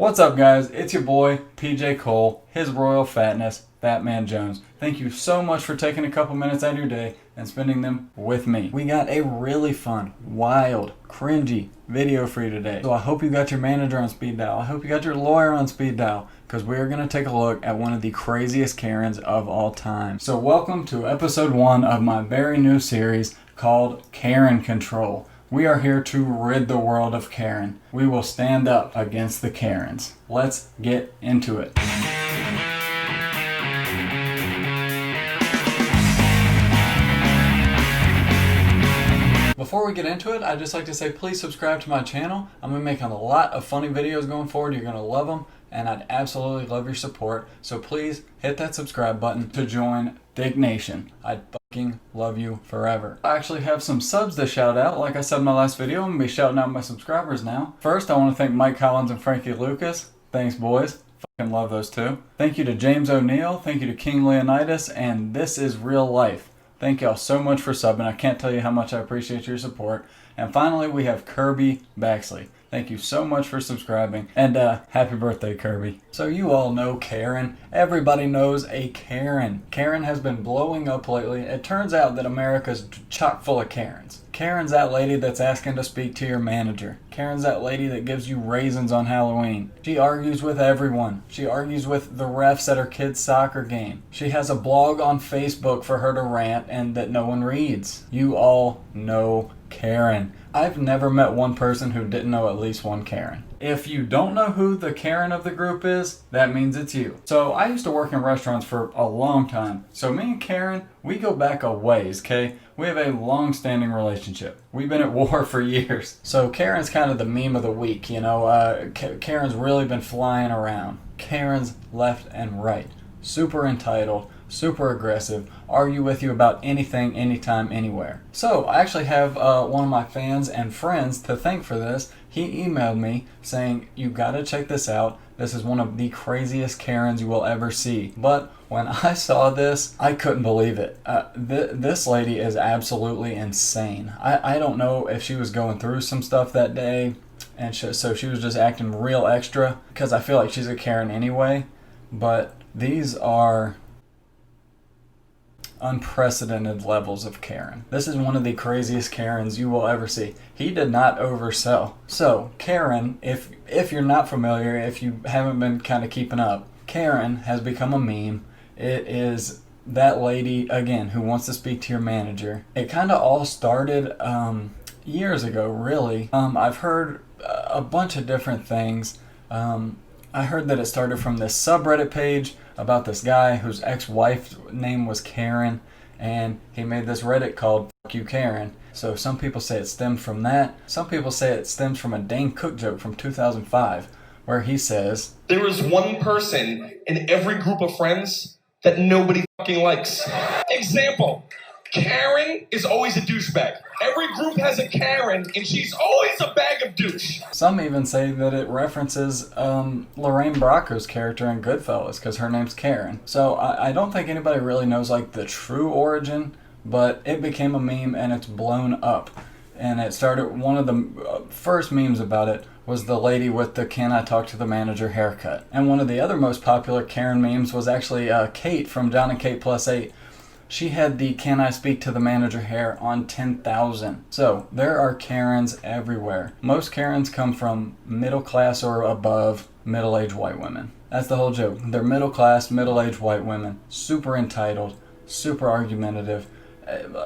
What's up, guys? It's your boy, PJ Cole, his royal fatness, Fatman Jones. Thank you so much for taking a couple minutes out of your day and spending them with me. We got a really fun, wild, cringy video for you today. So I hope you got your manager on speed dial. I hope you got your lawyer on speed dial, because we're going to take a look at one of the craziest Karens of all time. So welcome to episode 1 of my very new series called Karen Control. We are here to rid the world of Karen. We will stand up against the Karens. Let's get into it. Before we get into it, I'd just like to say please subscribe to my channel. I'm going to be making a lot of funny videos going forward. You're going to love them, and I'd absolutely love your support. So please hit that subscribe button to join Dig Nation. I'd fucking love you forever. I actually have some subs to shout out. Like I said in my last video, I'm going to be shouting out my subscribers now. First, I want to thank Mike Collins and Frankie Lucas. Thanks, boys. Fucking love those two. Thank you to James O'Neill. Thank you to King Leonidas. And This Is Real Life. Thank y'all so much for subbing. I can't tell you how much I appreciate your support. And finally, we have Kirby Baxley. Thank you so much for subscribing. And happy birthday, Kirby. So you all know Karen. Everybody knows a Karen. Karen has been blowing up lately. It turns out that America's chock full of Karens. Karen's that lady that's asking to speak to your manager. Karen's that lady that gives you raisins on Halloween. She argues with everyone. She argues with the refs at her kid's soccer game. She has a blog on Facebook for her to rant and that no one reads. You all know Karen. I've never met one person who didn't know at least one Karen. If you don't know who the Karen of the group is, that means it's you. So I used to work in restaurants for a long time. So me and Karen, we go back a ways, okay? We have a long-standing relationship. We've been at war for years. So Karen's kind of the meme of the week, you know? Karen's really been flying around. Karen's left and right. Super entitled, super aggressive, argue with you about anything, anytime, anywhere. So I actually have one of my fans and friends to thank for this. He emailed me saying, you gotta check this out. This is one of the craziest Karens you will ever see. But when I saw this, I couldn't believe it. This lady is absolutely insane. I don't know if she was going through some stuff that day, and so she was just acting real extra, because I feel like she's a Karen anyway. But these are unprecedented levels of Karen. This is one of the craziest Karens you will ever see. He did not oversell. So Karen, if you're not familiar, if you haven't been kind of keeping up, Karen has become a meme. It is that lady, again, who wants to speak to your manager. It kind of all started years ago, really. I've heard a bunch of different things. I heard that it started from this subreddit page about this guy whose ex-wife's name was Karen, and he made this Reddit called Fuck You Karen. So some people say it stemmed from that. Some people say it stems from a Dane Cook joke from 2005, where he says, there is one person in every group of friends that nobody fucking likes. Example, Karen is always a douchebag. Every group has a Karen, and she's always a bag of douche. Some even say that it references Lorraine Bracco's character in Goodfellas, because her name's Karen. So I don't think anybody really knows like the true origin, but it became a meme and it's blown up. And it started, one of the first memes about it was the lady with the "Can I Talk to the Manager" haircut. And one of the other most popular Karen memes was actually Kate from John and Kate Plus 8. She had the "Can I Speak to the Manager" hair on 10,000. So there are Karens everywhere. Most Karens come from middle class or above middle-aged white women. That's the whole joke. They're middle class, middle-aged white women. Super entitled, super argumentative.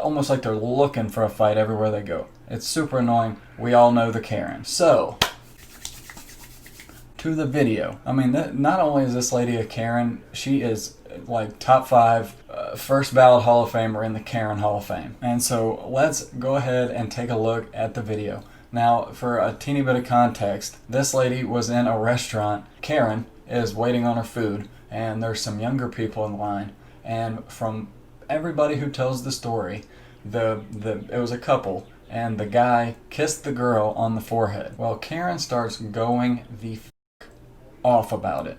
Almost like they're looking for a fight everywhere they go. It's super annoying. We all know the Karen. So, to the video. I mean, not only is this lady a Karen, she is like top 5 first ballot Hall of Famer in the Karen Hall of Fame. And so let's go ahead and take a look at the video. Now, for a teeny bit of context, this lady was in a restaurant. Karen is waiting on her food, and there's some younger people in line. And from everybody who tells the story, it was a couple, and the guy kissed the girl on the forehead. Well, Karen starts going the off about it.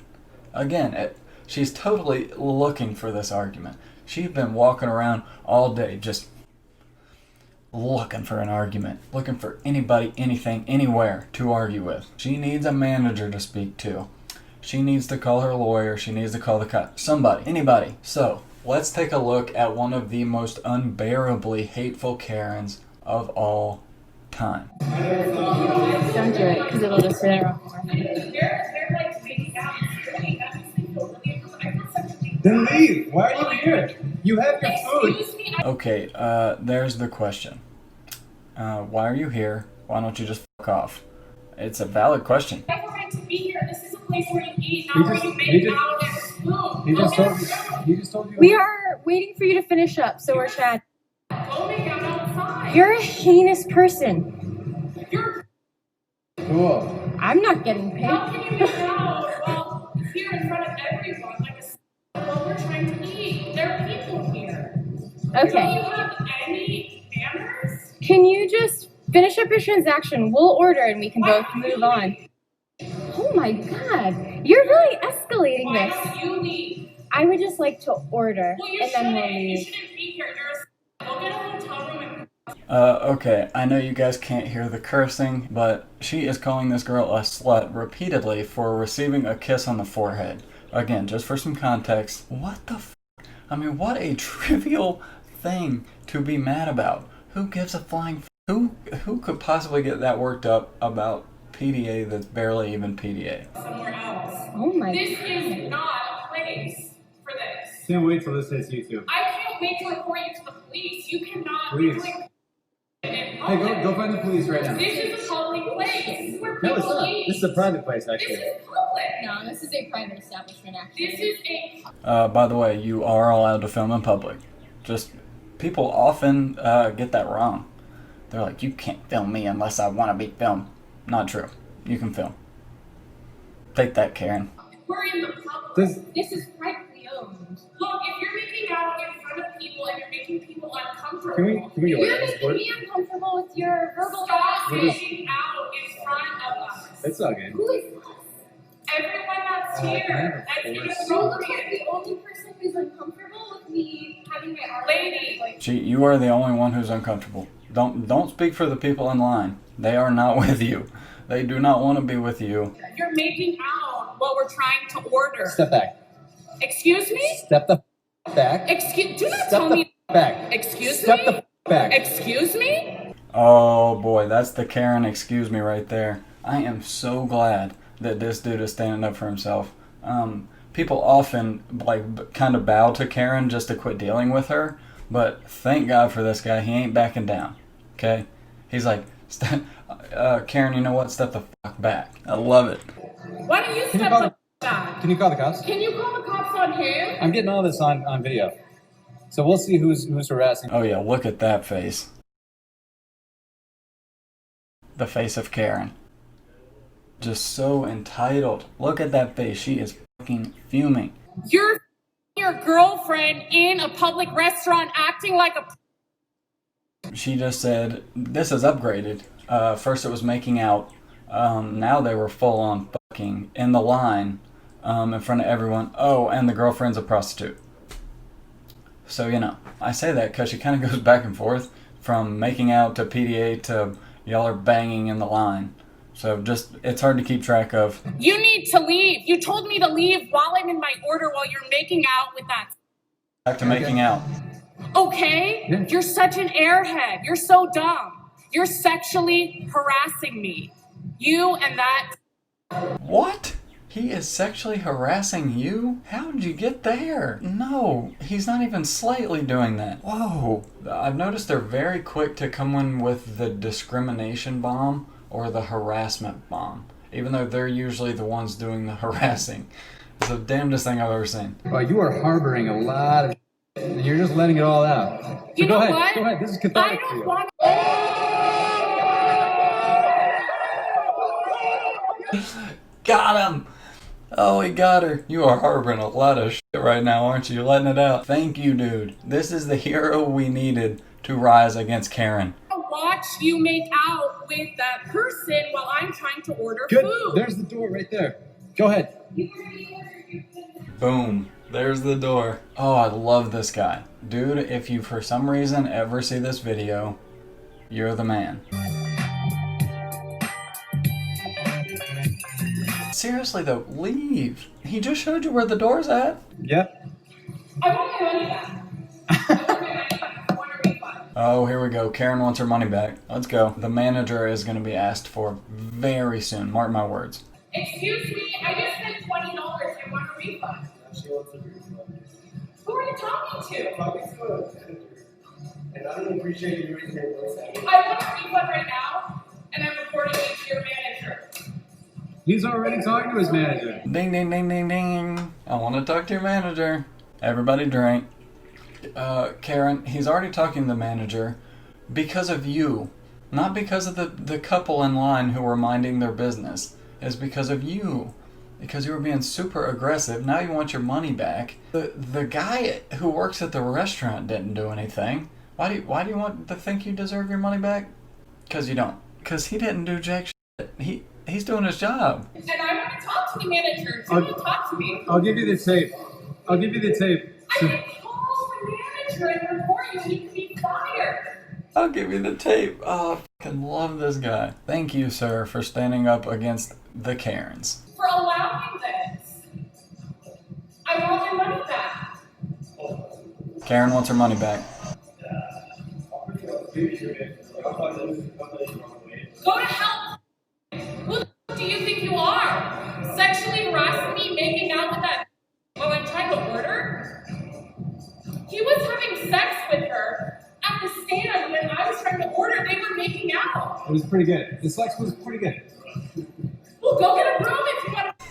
Again, she's totally looking for this argument. She's been walking around all day just looking for an argument, looking for anybody, anything, anywhere to argue with. She needs a manager to speak to. She needs to call her lawyer. She needs to call the cops. Somebody, anybody. So let's take a look at one of the most unbearably hateful Karens of all time. Don't do it, because it'll just sit there. Then leave. Why are you here? You have your food. Okay, there's the question. Why are you here? Why don't you just fuck off? It's a valid question. I have a right to be here. This is a place where you eat, not where you make out and spoon. He just told you. We are waiting for you to finish up, so we're chatting. Go make out outside. You're a heinous person. You're. Cool. I'm not getting paid. How can you make out while here in front of everyone like a while we're trying to eat? There are people here. Do you Okay. have any manners? Can you just finish up your transaction? We'll order and we can both move on. Oh my god. You're really escalating Why this. don't you leave? I would just like to order Well, you and then we'll shouldn't. You leave. shouldn't be here. Go get a hotel room and. Okay, I know you guys can't hear the cursing, but she is calling this girl a slut repeatedly for receiving a kiss on the forehead. Again, just for some context, what the f***? I mean, what a trivial thing to be mad about. Who gives a flying f***? Who could possibly get that worked up about PDA that's barely even PDA? Somewhere else. Oh my This god. is not a place for this. Can't wait till this hits YouTube. I can't wait to report you to the police. You cannot Please. be doing in Hey, public. go find the police right now. This is a public place. This is where No, people it's not. eat. This is a private place, This actually. is public. No, this is a private establishment actually. This is a. By the way, you are allowed to film in public. Just, people often get that wrong. They're like, you can't film me unless I want to be filmed. Not true. You can film. Take that, Karen. We're in the public. This is privately owned. Look, if you're making out in front of people and you're making people uncomfortable, Can we go You're right making me uncomfortable with your verbal stop We're just- making out in front of us. It's all good. Who is us? Everyone that's Oh, here. of That's course. So look like inappropriate. the only person who's uncomfortable with me having my arm. Lady. You are the only one who's uncomfortable. Don't speak for the people in line. They are not with you. They do not want to be with you. You're making out while we're trying to order. Step back. Excuse me? Step the back. Excuse. Do not Step tell the me. back. Excuse Step me? the back. Excuse me? Oh boy, that's the Karen excuse me right there. I am so glad that this dude is standing up for himself. People often kind of bow to Karen just to quit dealing with her, but thank God for this guy. He ain't backing down. Okay? He's like, Karen, you know what? Step the fuck back. I love it. Why don't you you step call the back? Can you call the cops? Can you call the cops on him? I'm getting all this on video. So we'll see who's harassing. Oh yeah, look at that face. The face of Karen. Just so entitled. Look at that face. She is fucking fuming. You're your girlfriend in a public restaurant acting like a. She just said, this is upgraded. First it was making out. Now they were full on fucking in the line in front of everyone. Oh, and the girlfriend's a prostitute. So, you know, I say that because she kind of goes back and forth from making out to PDA to y'all are banging in the line. So just, it's hard to keep track of. You need to leave. You told me to leave while I'm in my order while you're making out with that. Back to making out. Okay? Yeah. You're such an airhead. You're so dumb. You're sexually harassing me. You and that. What? He is sexually harassing you? How did you get there? No, he's not even slightly doing that. Whoa. I've noticed they're very quick to come in with the discrimination bomb or the harassment bomb, even though they're usually the ones doing the harassing. It's the damnedest thing I've ever seen. Well, you are harboring a lot of and you're just letting it all out. You So know go ahead. what? Go ahead. This is I cathartic for don't you. want. Got him! Oh, he got her. You are harboring a lot of shit right now, aren't you? Letting it out. Thank you, dude. This is the hero we needed to rise against Karen. to watch you make out with that person while I'm trying to order Good. food. There's the door right there. Go ahead. Boom. There's the door. Oh, I love this guy. Dude, if you for some reason ever see this video, You're the man. Seriously though, leave. He just showed you where the door's at. Yep. I want my money back. I want my money back. I want a refund. Oh, here we go. Karen wants her money back. Let's go. The manager is going to be asked for very soon. Mark my words. Excuse me, I just spent $20. I want a refund. Who are you talking to? And I don't appreciate you raising your voice. I want a refund right now, and I'm reporting it to your manager. He's already talking to his manager. Ding, ding, ding, ding, ding. I want to talk to your manager. Everybody drink. Karen, he's already talking to the manager because of you. Not because of the couple in line who were minding their business. It's because of you. Because you were being super aggressive. Now you want your money back. The guy who works at the restaurant didn't do anything. Why do you want to think you deserve your money back? Because you don't. Because he didn't do jack shit. He's doing his job. And I want to talk to the manager. So you talk to me. I'll give you the tape. I'll give you the tape. I can call the manager and report you. He could be fired. I'll give you the tape. Oh, I fucking love this guy. Thank you, sir, for standing up against the Karens. For allowing this. I want my money back. Karen wants her money back. Go to hell. Who do you think you are? Sexually harassing me, making out with that while I'm trying to order? He was having sex with her at the stand when I was trying to order. They were making out. It was pretty good. The sex was pretty good. Well, go get a room if you want to.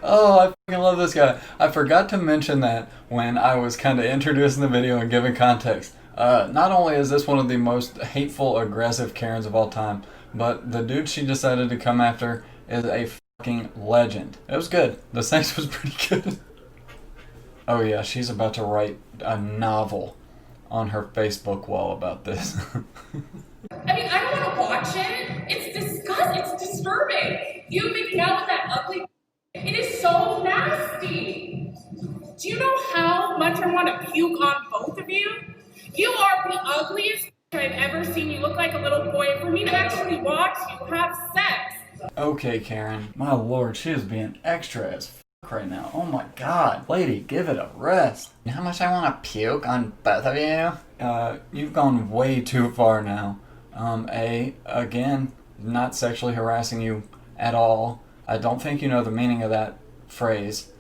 Oh, I fucking love this guy. I forgot to mention that when I was kind of introducing the video and giving context. Not only is this one of the most hateful, aggressive Karens of all time, but the dude she decided to come after is a fucking legend. It was good. The sex was pretty good. Oh yeah, she's about to write a novel on her Facebook wall about this. I mean, I don't want to watch it. It's disgusting. It's disturbing. You making out with that ugly. It is so nasty. Do you know how much I want to puke on both of you? You are the ugliest I've ever seen. You look like a little boy. For me to actually watch you have sex. Okay, Karen. My lord, she is being extra as fuck right now. Oh my god. Lady, give it a rest. You know how much I want to puke on both of you? You've gone way too far now. Again, not sexually harassing you at all. I don't think you know the meaning of that phrase.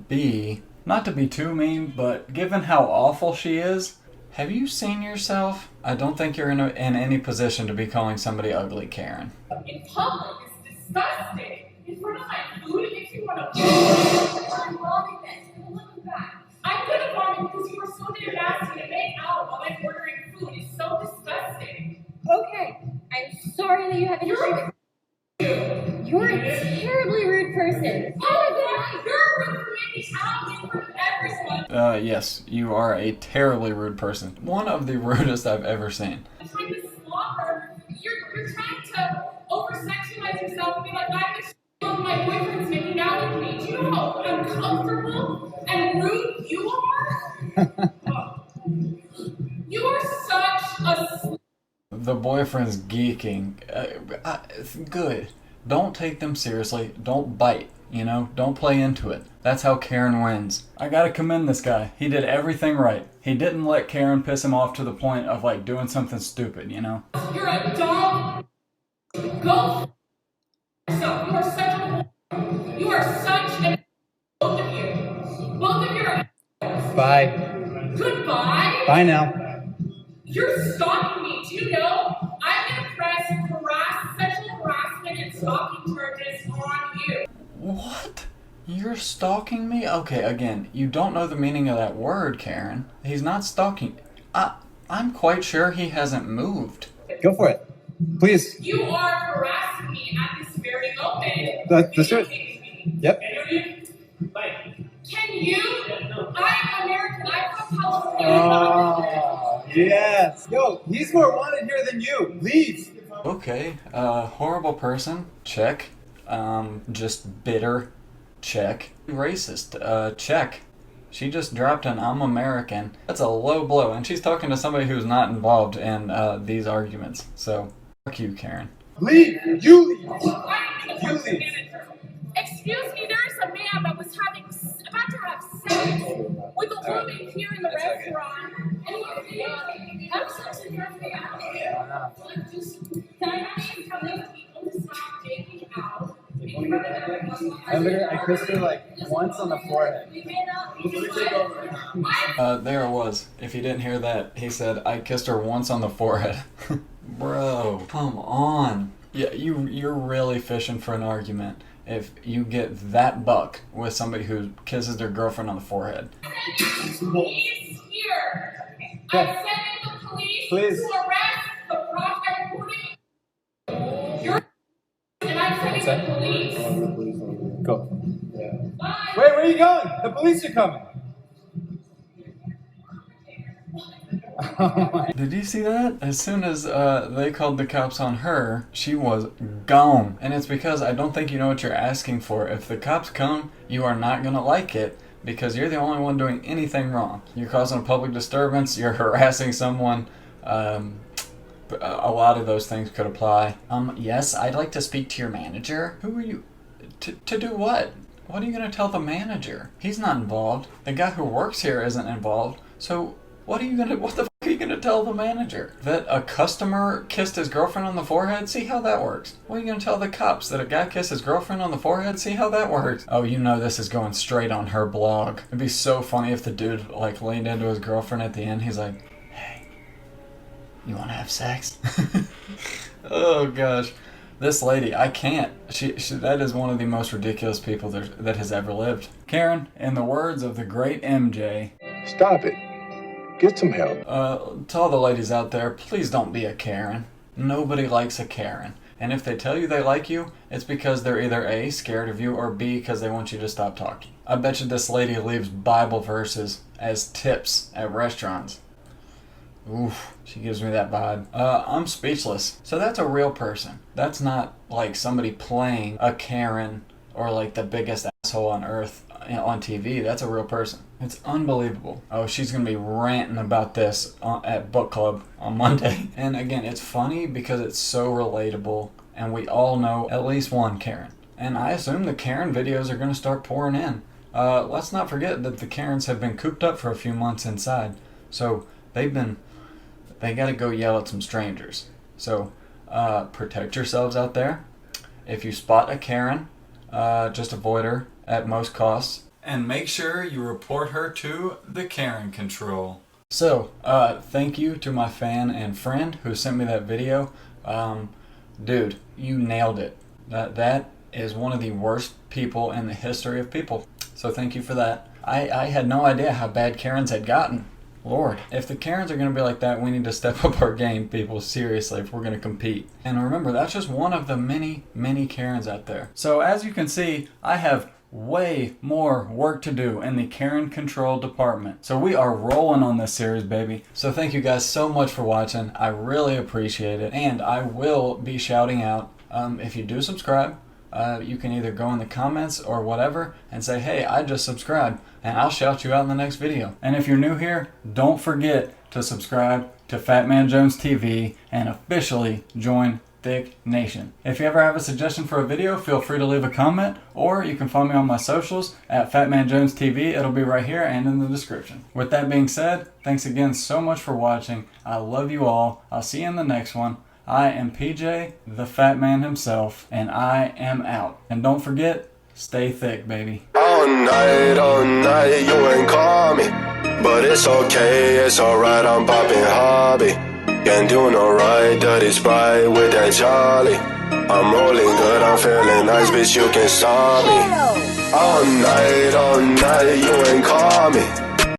B, not to be too mean, but given how awful she is, have you seen yourself? I don't think you're in any position to be calling somebody ugly, Karen. In public is disgusting. In front of my food, it makes me want to. I'm vomiting this. Look back. I'm gonna vomit because you were so damn nasty to make out while I'm ordering food. It's so disgusting. Okay, I'm sorry that you have an issue. You're a terribly rude person. Oh, you're rude for making out in front of everyone. Yes, you are a terribly rude person. One of the rudest I've ever seen. I'm trying to slobber. You're trying to over-sexualize yourself and be like, I'm the while my boyfriend's making out with me. Do you know how uncomfortable and rude you are? You are such a. The boyfriend's geeking. Good. Don't take them seriously. Don't bite. You know? Don't play into it. That's how Karen wins. I gotta commend this guy. He did everything right. He didn't let Karen piss him off to the point of like doing something stupid, you know? You're a dog. Go yourself. You are such a. You are such an. Both of you. Both of you are. Bye. Goodbye. Bye now. You're stalking me. Do you know? I'm gonna press sexual harassment and stalking charges on you. What? You're stalking me? Okay, again, you don't know the meaning of that word, Karen. He's not stalking. I'm quite sure he hasn't moved. Go for it. Please. You are harassing me at this very moment. That's it. Yep. Can you? I'm American. I'm from California. Oh, yes. Yo, he's more wanted here than you. Leave. Okay, horrible person, check. Just bitter, check. Racist, check. She just dropped an "I'm American." That's a low blow, and she's talking to somebody who's not involved in these arguments. So, fuck you, Karen. Leave! You leave! You leave. Excuse me, there's a man that was about to have sex with a woman here in the restaurant. And he absolutely turned me out. Can I please tell these people to stop making out? I kissed her like once on the forehead. There it was. If you didn't hear that, he said, "I kissed her once on the forehead." Bro, come on. Yeah, you're really fishing for an argument if you get that buck with somebody who kisses their girlfriend on the forehead. Police here. I'm sending the police to arrest the Project 40. And I'm sending the police. Go. Bye. Wait, where are you going? The police are coming. Did you see that? As soon as they called the cops on her, she was gone. And it's because I don't think you know what you're asking for. If the cops come, you are not going to like it because you're the only one doing anything wrong. You're causing a public disturbance, you're harassing someone. A lot of those things could apply. Yes, I'd like to speak to your manager. Who are you? To do what? What are you going to tell the manager? He's not involved. The guy who works here isn't involved. So what the fuck are you gonna tell the manager? That a customer kissed his girlfriend on the forehead? See how that works. What are you gonna tell the cops? That a guy kissed his girlfriend on the forehead? See how that works. Oh, you know this is going straight on her blog. It'd be so funny if the dude like leaned into his girlfriend at the end. He's like, "Hey, you wanna have sex?" Oh gosh. This lady, I can't. She that is one of the most ridiculous people that has ever lived. Karen, in the words of the great MJ, Stop it. Get some help. to all the ladies out there, please don't be a Karen. Nobody likes a Karen. And if they tell you they like you, it's because they're either A, scared of you, or B, because they want you to stop talking. I bet you this lady leaves Bible verses as tips at restaurants. Oof, she gives me that vibe. I'm speechless. So that's a real person. That's not like somebody playing a Karen or like the biggest asshole on earth on TV. That's a real person. It's unbelievable. Oh, she's gonna be ranting about this at book club on Monday. And again, it's funny because it's so relatable and we all know at least one Karen. And I assume the Karen videos are gonna start pouring in. Let's not forget that the Karens have been cooped up for a few months inside. So they gotta go yell at some strangers. So protect yourselves out there. If you spot a Karen, just avoid her at most costs. And make sure you report her to the Karen Control. So, thank you to my fan and friend who sent me that video. Dude, you nailed it. That is one of the worst people in the history of people. So thank you for that. I had no idea how bad Karens had gotten. Lord, if the Karens are going to be like that, we need to step up our game, people, seriously, if we're going to compete. And remember, that's just one of the many, many Karens out there. So as you can see, I have way more work to do in the Karen Control department. So we are rolling on this series, baby. So thank you guys so much for watching. I really appreciate it. And I will be shouting out, if you do subscribe, you can either go in the comments or whatever and say, "Hey, I just subscribed," and I'll shout you out in the next video. And if you're new here, don't forget to subscribe to Fat Man Jones TV and officially join Thick Nation. If you ever have a suggestion for a video, feel free to leave a comment, or you can find me on my socials at Fat Man Jones TV. It'll be right here and in the description. With that being said, thanks again so much for watching. I love you all. I'll see you in the next one. I am PJ, the Fat Man himself, and I am out. And don't forget, stay thick, baby. All night, you ain't call me. But it's okay, it's alright, I'm popping hobby. Can't do no right, dirty Sprite with that Charlie. I'm rolling good, I'm feeling nice, bitch, you can stop me. All night, you ain't call me.